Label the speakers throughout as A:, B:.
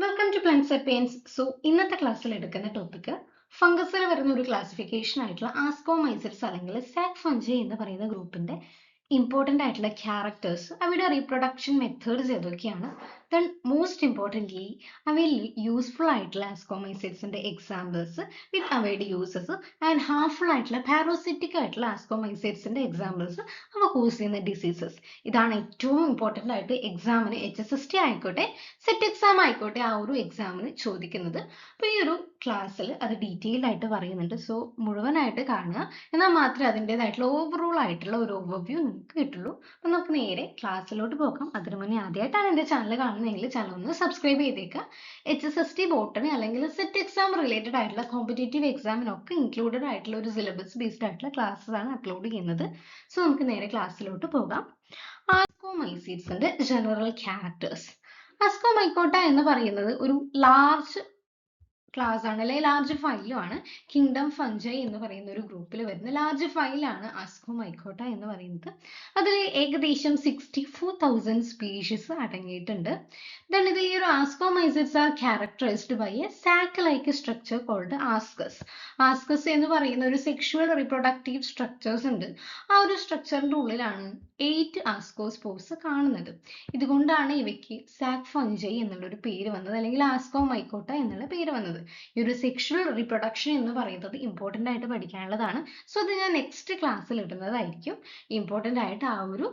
A: Welcome to plant sapiens. So ഇന്നത്തെ ക്ലാസ്സിൽ എടുക്കുന്ന ടോപ്പിക് ഫംഗസിൽ വരുന്ന ഒരു ക്ലാസിഫിക്കേഷൻ ആയിട്ടുള്ള ആസ്കോമൈസിഡ്സ് അല്ലെങ്കിൽ സാക് ഫംജി എന്ന് പറയുന്ന ഗ്രൂപ്പിന്റെ ഇമ്പോർട്ടൻ്റ് ആയിട്ടുള്ള ക്യാരക്ടേഴ്സ്, അവയുടെ റീപ്രൊഡക്ഷൻ മെത്തേഡ്സ് ഏതൊക്കെയാണ്, ദെൻ മോസ്റ്റ് ഇമ്പോർട്ടൻ്റ്ലി അവയിൽ യൂസ്ഫുൾ ആയിട്ടുള്ള ആസ്കോമൈസിഡ്സിന്റെ എക്സാമ്പിൾസ് വിത്ത് അവയുടെ യൂസസ് ആൻഡ് ഹാർംഫുൾ ആയിട്ടുള്ള പാരോസിറ്റിക് ആയിട്ടുള്ള ആസ്കോമൈസിഡ്സിന്റെ എക്സാമ്പിൾസ്, അവ കോസ് ചെയ്യുന്ന ഡിസീസസ്. ഇതാണ് ഏറ്റവും ഇമ്പോർട്ടൻ്റ് ആയിട്ട് എക്സാമിന് HSST ആയിക്കോട്ടെ സെറ്റ് എക്സാം ആയിക്കോട്ടെ ആ ഒരു എക്സാമിന് ചോദിക്കുന്നത്. അപ്പോൾ ഈ ഒരു ക്ലാസ്സിൽ അത് ഡീറ്റെയിൽഡ് ആയിട്ട് പറയുന്നുണ്ട്. സോ മുഴുവനായിട്ട് കാണുക, എന്നാൽ മാത്രമേ അതിൻ്റെതായിട്ടുള്ള ഓവറോൾ ആയിട്ടുള്ള ഒരു ഓവർവ്യൂ നിങ്ങൾക്ക് കിട്ടുള്ളൂ. അപ്പം നമുക്ക് നേരെ ക്ലാസ്സിലോട്ട് പോകാം. അതിനു മുന്നേ ആദ്യമായിട്ടാണ് എൻ്റെ ചാനൽ കാണുന്നതെങ്കിൽ ചാനൽ ഒന്ന് സബ്സ്ക്രൈബ് ചെയ്തേക്കുക. HSST ബോട്ടണി അല്ലെങ്കിൽ സെറ്റ് എക്സാം റിലേറ്റഡ് ആയിട്ടുള്ള കോമ്പറ്റേറ്റീവ് എക്സാമിനൊക്കെ ഇൻക്ലൂഡഡ് ആയിട്ടുള്ള ഒരു സിലബസ് ബേസ്ഡ് ആയിട്ടുള്ള ക്ലാസ്സസ് ആണ് അപ്ലോഡ് ചെയ്യുന്നത്. സോ നമുക്ക് നേരെ ക്ലാസ്സിലോട്ട് പോകാം. ആസ്കോമൈസിഡ്സിന്റെ ജനറൽ ക്യാരക്ടേഴ്സ്. അസ്കോമൈക്കോട്ട എന്ന് പറയുന്നത് ഒരു ലാർജ് ക്ലാസ് ആണ്, അല്ലെങ്കിൽ ലാർജ് ഫൈലുമാണ്. കിങ്ഡം ഫംജൈ എന്ന് പറയുന്ന ഒരു ഗ്രൂപ്പിൽ വരുന്ന ലാർജ് ഫൈലാണ് ആസ്കോമൈക്കോട്ട എന്ന് പറയുന്നത്. അതിൽ ഏകദേശം 64,000 സ്പീഷീസ് അടങ്ങിയിട്ടുണ്ട്. ദെൻ ഇതിൽ ഈ ഒരു ascomycetes are characterised by a sac like structure called ascus. Ascus എന്ന് പറയുന്ന ഒരു സെക്ഷുവൽ റീപ്രൊഡക്റ്റീവ് സ്ട്രക്ചേഴ്സ് ഉണ്ട്. ആ ഒരു സ്ട്രക്ചറിന്റെ ഉള്ളിലാണ് 8 ആസ്കോസ്പോർസ് കാണുന്നത്. ഇതുകൊണ്ടാണ് ഇവയ്ക്ക് സാക് ഫംജൈ എന്നുള്ളൊരു പേര് വന്നത്, അല്ലെങ്കിൽ ആസ്കോമൈക്കോട്ട എന്നുള്ള പേര് വന്നത്. ഈ ഒരു സെക്ഷുവൽ റീപ്രൊഡക്ഷൻ എന്ന് പറയുന്നത് ഇമ്പോർട്ടൻ്റ് ആയിട്ട് പഠിക്കാനുള്ളതാണ്. സോ അത് ഞാൻ നെക്സ്റ്റ് ക്ലാസ്സിൽ ഇടുന്നതായിരിക്കും. ഇമ്പോർട്ടൻ്റ് ആയിട്ട് ആ ഒരു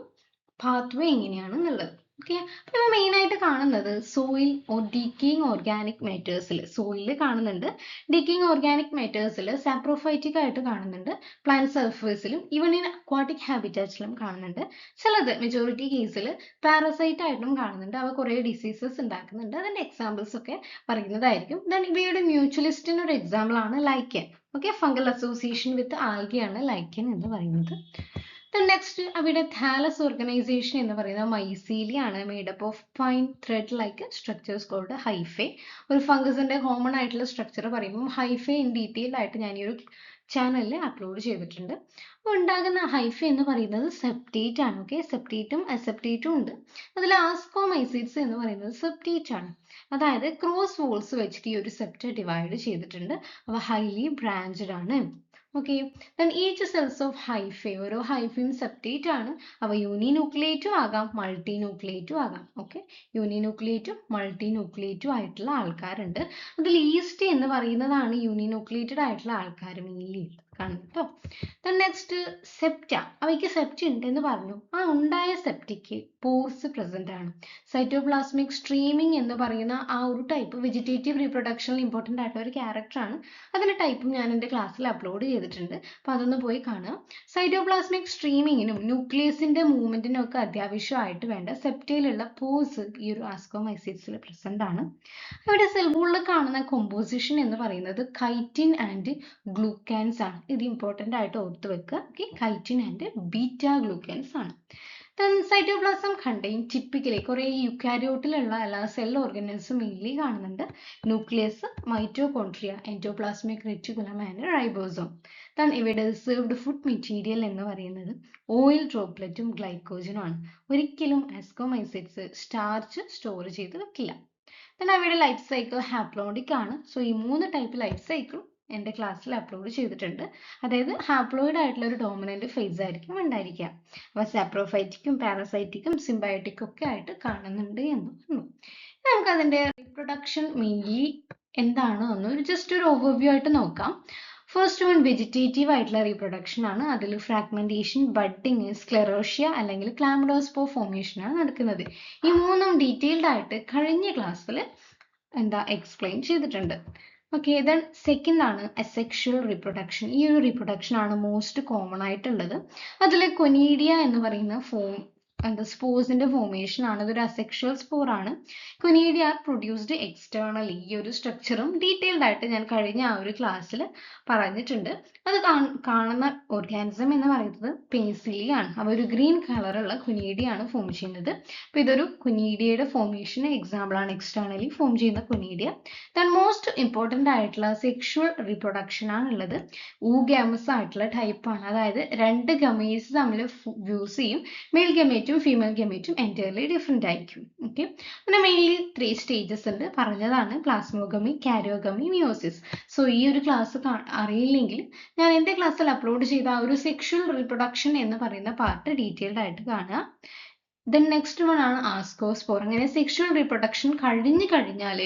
A: പാത്വേ എങ്ങനെയാണെന്നുള്ളത്. ഓക്കെ, അപ്പോൾ മെയിൻ ആയിട്ട് കാണുന്നത് സോയിൽ ഓർ ഡീക്കിങ് ഓർഗാനിക് മാറ്റേഴ്സിൽ, സോയിലിൽ കാണുന്നുണ്ട്. ഡീക്കിങ് ഓർഗാനിക് മാറ്റേഴ്സിൽ സാപ്രോഫൈറ്റിക് ആയിട്ട് കാണുന്നുണ്ട്. പ്ലാന്റ് സർഫേസിലും ഈവൻ ഇൻ അക്വാട്ടിക് ഹാബിറ്റാറ്റ്സിലും കാണുന്നുണ്ട്. ചിലത് മെജോറിറ്റി കേസിൽ പാരസൈറ്റ് ആയിട്ടും കാണുന്നുണ്ട്. അവ കുറേ ഡിസീസസ് ഉണ്ടാക്കുന്നുണ്ട്. അതിന്റെ എക്സാമ്പിൾസ് ഒക്കെ പറയുന്നതായിരിക്കും. ദെൻ ഇവയുടെ മ്യൂച്വലിസ്റ്റിന് ഒരു എക്സാമ്പിൾ ആണ് lichen. Okay, fungal association with ആൽഗയാണ് ലൈക്കൻ എന്ന് പറയുന്നത്. നെക്സ്റ്റ് അവയുടെ താലസ് ഓർഗനൈസേഷൻ എന്ന് പറയുന്നത് മൈസീലിയ ആണ്, made up of fine thread like structures called hyphae. ഒരു ഫംഗസിന്റെ കോമൺ ആയിട്ടുള്ള സ്ട്രക്ചർ പറയുമ്പോൾ ഹൈഫേ ഇൻ ഡീറ്റെയിൽ ആയിട്ട് ഞാൻ ഈ ഒരു ചാനലിൽ അപ്ലോഡ് ചെയ്തിട്ടുണ്ട്. അപ്പോൾ ഉണ്ടാകുന്ന ഹൈഫേ എന്ന് പറയുന്നത് സെപ്റ്റേറ്റ് ആണ്. ഓക്കെ, സെപ്റ്റേറ്റും അസെപ്റ്റേറ്റും ഉണ്ട്. അതിൽ ആസ്കോമൈസിഡ്സ് എന്ന് പറയുന്നത് സെപ്റ്റേറ്റ് ആണ്. അതായത് ക്രോസ് വോൾസ് വെച്ചിട്ട് ഈ ഒരു സെപ്റ്റ ഡിവൈഡ് ചെയ്തിട്ടുണ്ട്. അവ ഹൈലി ബ്രാഞ്ചഡ് ആണ്. Okay, then each cells of hyphae, ഓരോ ഹൈഫയും സെപ്റ്റേറ്റ് ആണ്. അവ യൂണിന്യൂക്ലിയേറ്റും ആകാം, മൾട്ടിന്യൂക്ലിയേറ്റും ആകാം. ഓക്കെ, യൂണിന്യൂക്ലിയേറ്റും മൾട്ടിന്യൂക്ലിയേറ്റും ആയിട്ടുള്ള ആൾക്കാരുണ്ട്. അതിൽ ഈസ്റ്റ് എന്ന് പറയുന്നതാണ് യൂണിന്യൂക്ലിയേറ്റഡ് ആയിട്ടുള്ള ആൾക്കാർ മെയിൻലി കാണും കേട്ടോ. നെക്സ്റ്റ് സെപ്റ്റ, അവയ്ക്ക് സെപ്റ്റ ഉണ്ട് എന്ന് പറഞ്ഞു. ആ ഉണ്ടായ സെപ്റ്റയ്ക്ക് പോർസ് പ്രസന്റ് ആണ്. സൈറ്റോപ്ലാസ്മിക് സ്ട്രീമിംഗ് എന്ന് പറയുന്ന ആ ഒരു ടൈപ്പ് വെജിറ്റേറ്റീവ് റീപ്രൊഡക്ഷനിൽ ഇമ്പോർട്ടൻ്റ് ആയിട്ടുള്ള ഒരു ക്യാരക്ടർ ആണ്. അതിന്റെ ടൈപ്പും ഞാൻ എൻ്റെ ക്ലാസ്സിൽ അപ്ലോഡ് ചെയ്തിട്ടുണ്ട്. അപ്പോൾ അതൊന്ന് പോയി കാണുക. സൈറ്റോപ്ലാസ്മിക് സ്ട്രീമിങ്ങിനും ന്യൂക്ലിയസിന്റെ മൂവ്മെന്റിനും ഒക്കെ അത്യാവശ്യമായിട്ട് വേണ്ട സെപ്റ്റയിലുള്ള പോസ് ഈ ഒരു ആസ്കോമൈസിഡ്സിൽ പ്രസന്റ് ആണ്. ഇവിടെ സെൽ വോളിൽ കാണുന്ന കോമ്പോസിഷൻ എന്ന് പറയുന്നത് കൈറ്റിൻ ആൻഡ് ഗ്ലൂക്കാൻസ് ആണ്. ഇത് ഇമ്പോർട്ടൻ്റ് ആയിട്ട് ഓർത്ത് വെക്കുക. ഓക്കെ, കൈറ്റിൻ ആൻഡ് ബീറ്റ ഗ്ലൂക്കാൻസ് ആണ്. സൈറ്റോപ്ലാസം കണ്ടെയ്ൻ ടിപ്പിക്കലി കുറേ യുക്കാരിയോട്ടിലുള്ള എല്ലാ സെൽ ഓർഗനൽസും മെയിൻലി കാണുന്നുണ്ട്. Nucleus, mitochondria, endoplasmic reticulum and ribosome. ഇവിടെ റിസർവ്ഡ് ഫുഡ് മെറ്റീരിയൽ എന്ന് പറയുന്നത് ഓയിൽ ഡ്രോപ്ലെറ്റും ഗ്ലൈക്കോജനും ആണ്. ഒരിക്കലും ആസ്കോമൈസിഡ്സ് സ്റ്റാർച്ച് സ്റ്റോർ ചെയ്ത് വെക്കില്ല. അവയുടെ ലൈഫ് സൈക്കിൾ ഹാപ്ലോയിഡിക് ആണ്. സോ ഈ 3 ടൈപ്പ് ലൈഫ് സൈക്കിളും എൻ്റെ ക്ലാസ്സിൽ അപ്ലോഡ് ചെയ്തിട്ടുണ്ട്. അതായത് ഹാപ്ലോയിഡ് ആയിട്ടുള്ള ഒരു ഡോമിനന്റ് ഫേസ് ആയിരിക്കും ഉണ്ടായിരിക്കുക. അപ്പോൾ സാപ്രോഫൈറ്റിക്കും പാരസൈറ്റിക്കും സിംബയോട്ടിക്കും ഒക്കെ ആയിട്ട് കാണുന്നുണ്ട് എന്ന് പറഞ്ഞു. നമുക്ക് അതിന്റെ റീപ്രൊഡക്ഷൻ മെയിൻലി എന്താണ് എന്ന് ജസ്റ്റ് ഒരു ഓവർവ്യൂ ആയിട്ട് നോക്കാം. ഫസ്റ്റ് വൺ വെജിറ്റേറ്റീവ് ആയിട്ടുള്ള റീപ്രൊഡക്ഷൻ ആണ്. അതിൽ ഫ്രാഗ്മെന്റേഷൻ, ബഡ്ഡിങ്, സ്ക്ലെറോഷ്യ അല്ലെങ്കിൽ ക്ലാമിഡോസ്പോർ ഫോർമേഷൻ ആണ് നടക്കുന്നത്. ഈ മൂന്നും ഡീറ്റെയിൽഡ് ആയിട്ട് കഴിഞ്ഞ ക്ലാസ്സിൽ എക്സ്പ്ലെയിൻ ചെയ്തിട്ടുണ്ട്. ഓക്കെ, ദെൻ സെക്കൻഡ് ആണ് അസെക്ഷുവൽ റീപ്രൊഡക്ഷൻ. ഈ ഒരു റീപ്രൊഡക്ഷൻ ആണ് മോസ്റ്റ് കോമൺ ആയിട്ടുള്ളത്. അതിൽ കൊനീഡിയ എന്ന് പറയുന്ന സ്പോർസിന്റെ ഫോർമേഷൻ ആണ്. ഇതൊരു അസെക്ഷുവൽ സ്പോർ ആണ്. Conidia are produced externally. ഈ ഒരു സ്ട്രക്ചറും ഡീറ്റെയിൽഡ് ആയിട്ട് ഞാൻ കഴിഞ്ഞ ആ ഒരു ക്ലാസ്സിൽ പറഞ്ഞിട്ടുണ്ട്. അത് കാണുന്ന ഓർഗാനിസം എന്ന് പറയുന്നത് പേസിലി ആണ്. അവ ഒരു ഗ്രീൻ കളറുള്ള കൊനീഡിയ ആണ് ഫോം ചെയ്യുന്നത്. അപ്പോൾ ഇതൊരു കൊനീഡിയയുടെ ഫോർമേഷന് എക്സാമ്പിൾ ആണ്, എക്സ്റ്റേണലി ഫോം ചെയ്യുന്ന കൊനീഡിയ. ദെൻ മോസ്റ്റ് ഇമ്പോർട്ടൻ്റ് ആയിട്ടുള്ള സെക്ഷുവൽ റീപ്രൊഡക്ഷൻ ആണുള്ളത്. ഊഗാമസ് ആയിട്ടുള്ള ടൈപ്പാണ്. അതായത് 2 ഗമേറ്റ്സ് തമ്മിൽ ഫ്യൂസ് ചെയ്യും. മെയിൽ ഗമേറ്റ് ഗമേറ്റും ഫീമെയിൽ ഗമേറ്റും എൻറ്റയർലി ഡിഫറെൻ്റ് ആയിരിക്കും. ഓക്കെ, പിന്നെ മെയിൻലി 3 സ്റ്റേജസ് ഉണ്ട്, പറഞ്ഞതാണ് പ്ലാസ്മോഗമി, കാരിയോഗമി, മിയോസിസ്. സോ ഈ ഒരു ക്ലാസ് അറിയില്ലെങ്കിൽ ഞാൻ എൻ്റെ ക്ലാസ്സിൽ അപ്ലോഡ് ചെയ്ത ആ ഒരു സെക്ഷൽ റീപ്രൊഡക്ഷൻ എന്ന് പറയുന്ന പാർട്ട് ഡീറ്റെയിൽഡ് ആയിട്ട് കാണുക. ദെൻ നെക്സ്റ്റ് വൺ ആണ് ആസ്കോസ്പോർ. അങ്ങനെ സെക്ഷൽ റീപ്രൊഡക്ഷൻ കഴിഞ്ഞാൽ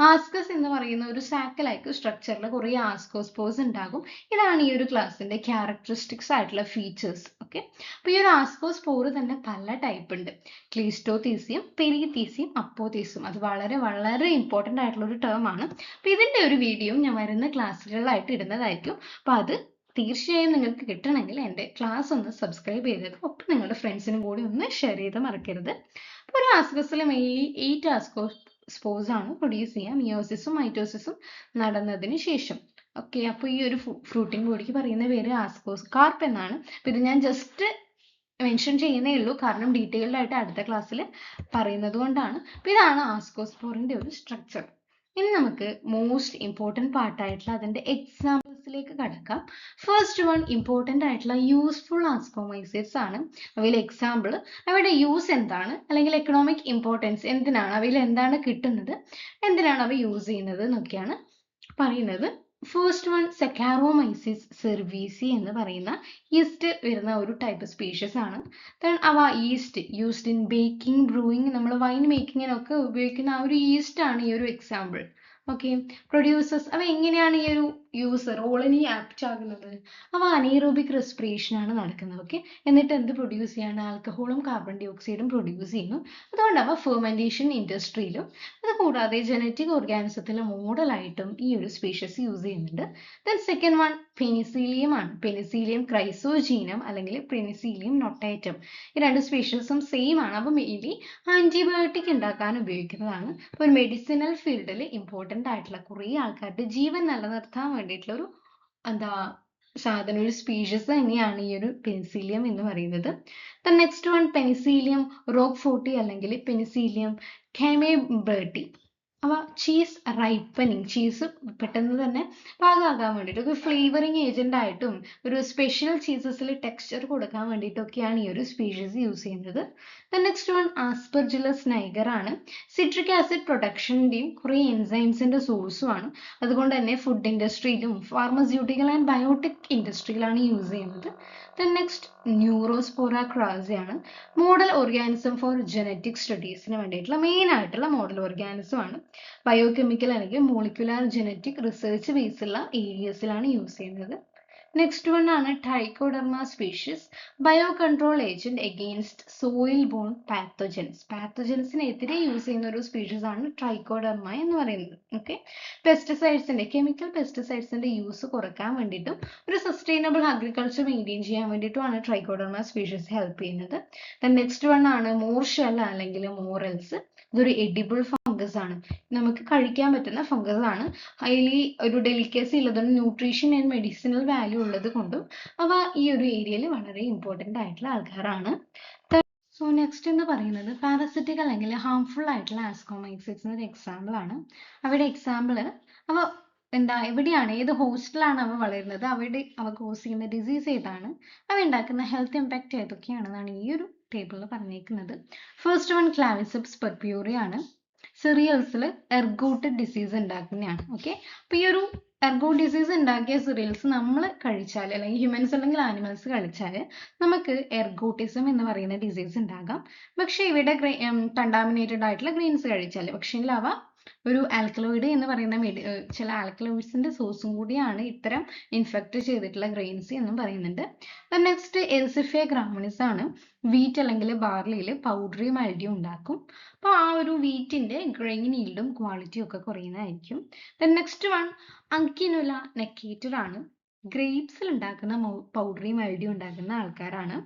A: ആസ്കസ് എന്ന് പറയുന്ന ഒരു സാക്കലൈക്ക് സ്ട്രക്ചറിൽ കുറേ ആസ്കോസ്പോർസ് ഉണ്ടാകും. ഇതാണ് ഈ ഒരു ക്ലാസ്സിന്റെ ക്യാരക്ടറിസ്റ്റിക്സ് ആയിട്ടുള്ള ഫീച്ചേഴ്സ്. ഓക്കെ, അപ്പോൾ ഈ ഒരു ആസ്കോസ്പോർ തന്നെ പല ടൈപ്പ് ഉണ്ട്. ക്ലീസ്റ്റോതീസിയം, പെരിതീസിയം, അപ്പോതീസിയം. അത് വളരെ വളരെ ഇമ്പോർട്ടൻ്റ് ആയിട്ടുള്ള ഒരു ടേം ആണ്. അപ്പോൾ ഇതിന്റെ ഒരു വീഡിയോ ഞാൻ വരുന്ന ക്ലാസ്സുകളിലായിട്ട് ഇടുന്നതായിരിക്കും. അപ്പോൾ അത് തീർച്ചയായും നിങ്ങൾക്ക് കിട്ടണമെങ്കിൽ എൻ്റെ ക്ലാസ് ഒന്ന് സബ്സ്ക്രൈബ് ചെയ്തേക്കും. ഒപ്പം നിങ്ങളുടെ ഫ്രണ്ട്സിനും കൂടി ഒന്ന് ഷെയർ ചെയ്ത് മറക്കരുത്. അപ്പോൾ ഒരു ആസ്കസിൽ മെയിൻലി 8 ആസ്കോസ്പോർസ് ആണ് പ്രൊഡ്യൂസ് ചെയ്യുക, മിയോസിസും മൈറ്റോസിസും നടന്നതിന് ശേഷം. ഓക്കെ, അപ്പോൾ ഈ ഒരു ഫ്രൂട്ടിംഗ് ബോഡിക്ക് പറയുന്ന പേര് ആസ്കോസ്കാർപ്പ് എന്നാണ്. അപ്പോൾ ഇത് ഞാൻ ജസ്റ്റ് മെൻഷൻ ചെയ്യുന്നേ ഉള്ളൂ, കാരണം ഡീറ്റെയിൽഡ് ആയിട്ട് അടുത്ത ക്ലാസ്സിൽ പറയുന്നത് കൊണ്ടാണ്. അപ്പോൾ ഇതാണ് ആസ്കോസ്പോറിന്റെ ഒരു സ്ട്രക്ചർ. ഇനി നമുക്ക് മോസ്റ്റ് ഇമ്പോർട്ടൻറ്റ് പാർട്ടായിട്ടുള്ള അതിൻ്റെ എക്സാമ്പിൾസിലേക്ക് കടക്കാം. ഫസ്റ്റ് വൺ ഇമ്പോർട്ടൻ്റ് ആയിട്ടുള്ള യൂസ്ഫുൾ ആസ്കോമൈസേറ്റ്സ് ആണ്. അവയിൽ എക്സാമ്പിൾ, അവയുടെ യൂസ് എന്താണ്, അല്ലെങ്കിൽ എക്കണോമിക് ഇമ്പോർട്ടൻസ് എന്തിനാണ്, അവയിൽ എന്താണ് കിട്ടുന്നത്, എന്തിനാണ് അവ യൂസ് ചെയ്യുന്നത് എന്നൊക്കെയാണ് പറയുന്നത്. ഫസ്റ്റ് വൺ സെക്കാറോമൈസിസ് സെർവീസി എന്ന് പറയുന്ന ഈസ്റ്റ് വരുന്ന ഒരു ടൈപ്പ് സ്പീഷ്യസ് ആണ്. അവ east used in baking, brewing, നമ്മൾ വൈൻ മേക്കിങ്ങിനൊക്കെ ഉപയോഗിക്കുന്ന ആ ഒരു ഈസ്റ്റ് ആണ് ഈ ഒരു എക്സാമ്പിൾ. ഓക്കെ, പ്രൊഡ്യൂസേഴ്സ്, അവ എങ്ങനെയാണ് ഈ ഒരു റോളിന് ആപ്റ്റ് ആകുന്നത്? അവ അനീറോബിക് റെസ്പിറേഷൻ ആണ് നടക്കുന്നത്. ഓക്കെ, എന്നിട്ട് എന്ത് പ്രൊഡ്യൂസ് ചെയ്യാണ്? ആൽക്കഹോളും കാർബൺ ഡൈ ഓക്സൈഡും പ്രൊഡ്യൂസ് ചെയ്യുന്നു. അതുകൊണ്ട് അവ ഫെർമെന്റേഷൻ ഇൻഡസ്ട്രിയിലും അതുകൂടാതെ ജനറ്റിക് ഓർഗാനിസത്തിലെ മോഡലായിട്ടും ഈ ഒരു സ്പീഷ്യസ് യൂസ് ചെയ്യുന്നുണ്ട്. ദെൻ സെക്കൻഡ് വൺ പെനിസീലിയം ആണ്. പെനിസീലിയം ക്രൈസോജീനം അല്ലെങ്കിൽ പെനിസീലിയം നൊട്ടേറ്റം, ഈ രണ്ട് സ്പീഷ്യസും സെയിം ആണ്. അപ്പോൾ മെയിൻലി ആന്റിബയോട്ടിക് ഉണ്ടാക്കാൻ ഉപയോഗിക്കുന്നതാണ്. അപ്പോൾ ഒരു മെഡിസിനൽ ഫീൽഡിൽ ഇമ്പോർട്ടൻ്റ് ആയിട്ടുള്ള കുറേ ആൾക്കാരുടെ ജീവൻ നിലനിർത്താൻ വേണ്ടിയിട്ടുള്ള ഒരു സാധനം, ഒരു സ്പീഷ്യസ് തന്നെയാണ് ഈ ഒരു പെനിസീലിയം എന്ന് പറയുന്നത്. നെക്സ്റ്റ് വൺ പെനിസീലിയം റോക്ക്ഫോർട്ടി അല്ലെങ്കിൽ പെനിസീലിയം കാമേബർട്ടി. അവ ചീസ് റൈപ്പനിങ്, ചീസ് പെട്ടെന്ന് തന്നെ പാകാകാൻ വേണ്ടിയിട്ട് ഒരു ഫ്ലേവറിങ് ഏജന്റ് ആയിട്ടും ഒരു സ്പെഷ്യൽ ചീസസിൽ ടെക്സ്ചർ കൊടുക്കാൻ വേണ്ടിയിട്ടൊക്കെയാണ് ഈ ഒരു സ്പീഷീസ് യൂസ് ചെയ്യുന്നത്. നെക്സ്റ്റ് വൺ ആസ്പെർജില്ലസ് നൈഗർ ആണ്. സിട്രിക് ആസിഡ് പ്രൊഡക്ഷൻ്റെയും കുറേ എൻസൈംസിന്റെ സോഴ്സും ആണ്. അതുകൊണ്ട് തന്നെ ഫുഡ് ഇൻഡസ്ട്രിയിലും ഫാർമസ്യൂട്ടിക്കൽ ആൻഡ് ബയോട്ടിക് ഇൻഡസ്ട്രിയിലാണ് യൂസ് ചെയ്യുന്നത്. നെക്സ്റ്റ് ന്യൂറോസ്പോറ ക്രാസി ആണ്. മോഡൽ ഓർഗാനിസം ഫോർ ജനറ്റിക് സ്റ്റഡീസിന് വേണ്ടിയിട്ടുള്ള മെയിൻ ആയിട്ടുള്ള മോഡൽ ഓർഗാനിസം ആണ്. ബയോകെമിക്കൽ അല്ലെങ്കിൽ മോളിക്കുലാർ ജനറ്റിക് റിസർച്ച് ബേസുള്ള ഏരിയസിലാണ് യൂസ് ചെയ്യുന്നത്. നെക്സ്റ്റ് വൺ ആണ് Trichoderma species, bio control agent against soil borne pathogens. പാത്തോജൻസിനെതിരെ യൂസ് ചെയ്യുന്ന ഒരു സ്പീഷീസ് ആണ് ട്രൈക്കോഡെർമ എന്ന് പറയുന്നത്. ഓക്കെ, പെസ്റ്റിസൈഡ്സിന്റെ കെമിക്കൽ പെസ്റ്റിസൈഡ്സിന്റെ യൂസ് കുറയ്ക്കാൻ വേണ്ടിയിട്ടും ഒരു സസ്റ്റൈനബിൾ അഗ്രികൾച്ചർ മെയിൻറ്റെയിൻ ചെയ്യാൻ വേണ്ടിയിട്ടുമാണ് ട്രൈക്കോഡെർമ സ്പീഷീസ് ഹെൽപ്പ് ചെയ്യുന്നത്. നെക്സ്റ്റ് വൺ ആണ് മോർഷെല്ല അല്ലെങ്കിൽ മോറൽസ്. ഇതൊരു എഡിബിൾ ഫംഗസ് ആണ്, നമുക്ക് കഴിക്കാൻ പറ്റുന്ന ഫംഗസ് ആണ്. ഹൈലി ഒരു ഡെലിക്കസി ഉള്ളതുകൊണ്ട് ന്യൂട്രീഷൻ ആൻഡ് മെഡിസിനൽ വാല്യൂ ഉള്ളത് കൊണ്ടും അവ ഈ ഒരു ഏരിയയിൽ വളരെ ഇമ്പോർട്ടൻ്റ് ആയിട്ടുള്ള ആൾക്കാരാണ്. സോ നെക്സ്റ്റ് എന്ന് പറയുന്നത് പാരസിറ്റിക് അല്ലെങ്കിൽ ഹാംഫുൾ ആയിട്ടുള്ള ആസ്കോമൈസൈറ്റ്സിന് ഒരു എക്സാമ്പിൾ ആണ്. അവയുടെ എക്സാമ്പിൾ, അവ എവിടെയാണ്, ഏത് ഹോസ്റ്റിലാണ് അവ വളരുന്നത്, അവ കോസ് ചെയ്യുന്ന ഡിസീസ് ഏതാണ്, അവ ഉണ്ടാക്കുന്ന ഹെൽത്ത് ഇമ്പാക്റ്റ് ഏതൊക്കെയാണെന്നാണ് ഈ ഒരു ടേബിളിൽ പറഞ്ഞേക്കുന്നത്. ഫസ്റ്റ് വൺ ക്ലാവിസെപ്സ് പെർപ്യൂറി ആണ്. സിറിയൽസിൽ എർഗോട്ട് ഡിസീസ് ഉണ്ടാക്കുന്നതാണ്. ഓക്കെ, അപ്പോൾ ഈ ഒരു എർഗോട്ട് ഡിസീസ് ഉണ്ടാക്കിയ സിറിയൽസ് നമ്മൾ കഴിച്ചാൽ, അല്ലെങ്കിൽ ഹ്യൂമൻസ് അല്ലെങ്കിൽ ആനിമൽസ് കഴിച്ചാൽ നമുക്ക് എർഗോട്ടിസം എന്ന് പറയുന്ന ഡിസീസ് ഉണ്ടാകാം. പക്ഷെ ഇവിടെ കണ്ടാമിനേറ്റഡ് ആയിട്ടുള്ള ഗ്രെയിൻസ് കഴിച്ചാൽ, പക്ഷേ അവ ഒരു ആൽക്കലോയിഡ് എന്ന് പറയുന്ന ചില ആൽക്കലോയിഡ്സിന്റെ സോഴ്സും കൂടിയാണ് ഇത്തരം ഇൻഫെക്ട് ചെയ്തിട്ടുള്ള ഗ്രെയിൻസ് എന്നും പറയുന്നുണ്ട്. നെക്സ്റ്റ് എൽസിഫിയ ഗ്രാമിനിസ് ആണ്. വീറ്റ് അല്ലെങ്കിൽ ബാർലിയിൽ പൗഡറി മൽഡ്യൂ ഉണ്ടാക്കും. അപ്പോൾ ആ ഒരു വീറ്റിന്റെ ഗ്രെയിൻ ഈൽഡും ക്വാളിറ്റിയും ഒക്കെ കുറയുന്നതായിരിക്കും. നെക്സ്റ്റ് വൺ അങ്കിനുല നെക്കേറ്റർ ആണ്. ഗ്രേപ്സിൽ ഉണ്ടാക്കുന്ന പൗഡറി മൽഡ്യൂ ഉണ്ടാക്കുന്ന ആൾക്കാരാണ്.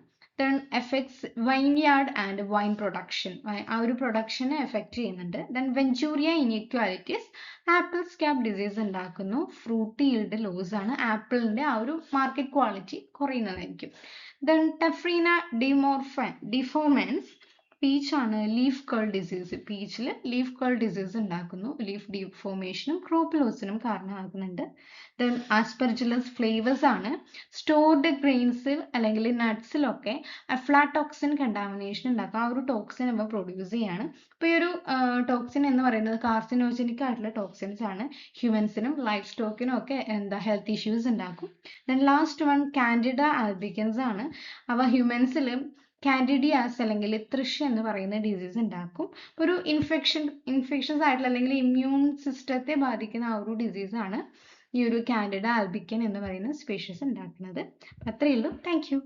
A: Effects vineyard and wine production, ആ ഒരു പ്രൊഡക്ഷനെ എഫക്ട് ചെയ്യുന്നുണ്ട്. Venturia inequalities apple scab disease ഉണ്ടാക്കുന്നു. ഫ്രൂട്ട് ഈൽഡ് ലോസ് ആണ്, ആപ്പിളിന്റെ ആ ഒരു മാർക്കറ്റ് ക്വാളിറ്റി കുറയുന്നതായിരിക്കും. ടെഫ്രീന ഡിഫോമൻസ് പീച്ച് ആണ് ലീഫ് കേൾ ഡിസീസ്. പീച്ചിൽ ലീഫ് കേൾ ഡിസീസ് ഉണ്ടാക്കുന്നു. ലീഫ് ഡീഫോർമേഷനും ക്രോപ്പ് ലോസിനും കാരണമാകുന്നുണ്ട്. ദെൻ ആസ്പെർജില്ലസ് ഫ്ലേവേഴ്സ് ആണ് സ്റ്റോർഡ് ഗ്രെയിൻസിൽ അല്ലെങ്കിൽ നട്ട്സിലൊക്കെ അഫ്ലാടോക്സിൻ കണ്ടാമിനേഷൻ ഉണ്ടാക്കുക. ആ ഒരു ടോക്സിൻ ഇവ പ്രൊഡ്യൂസ് ചെയ്യാണ്. അപ്പോൾ ഈ ഒരു ടോക്സിൻ എന്ന് പറയുന്നത് കാർസിനോജനിക് ആയിട്ടുള്ള ടോക്സിൻസ് ആണ്. ഹ്യൂമൻസിനും ലൈഫ് സ്റ്റോക്കിനും ഒക്കെ ഹെൽത്ത് ഇഷ്യൂസ് ഉണ്ടാക്കും. Then last one Candida albicans ആണ്. അവ ഹ്യൂമൻസിൽ കാൻഡിഡിയാസ് അല്ലെങ്കിൽ ത്രിഷ് എന്ന് പറയുന്ന ഡിസീസ് ഉണ്ടാക്കും. ഒരു ഇൻഫെക്ഷൻസ് ആയിട്ടുള്ള അല്ലെങ്കിൽ ഇമ്മ്യൂൺ സിസ്റ്റത്തെ ബാധിക്കുന്ന ആ ഒരു ഡിസീസാണ് ഈ ഒരു കാൻഡിഡ ആൽബിക്കൻ എന്ന് പറയുന്ന സ്പീഷീസ് ഉണ്ടാക്കുന്നത്. അത്രയേ ഉള്ളൂ. Thank you.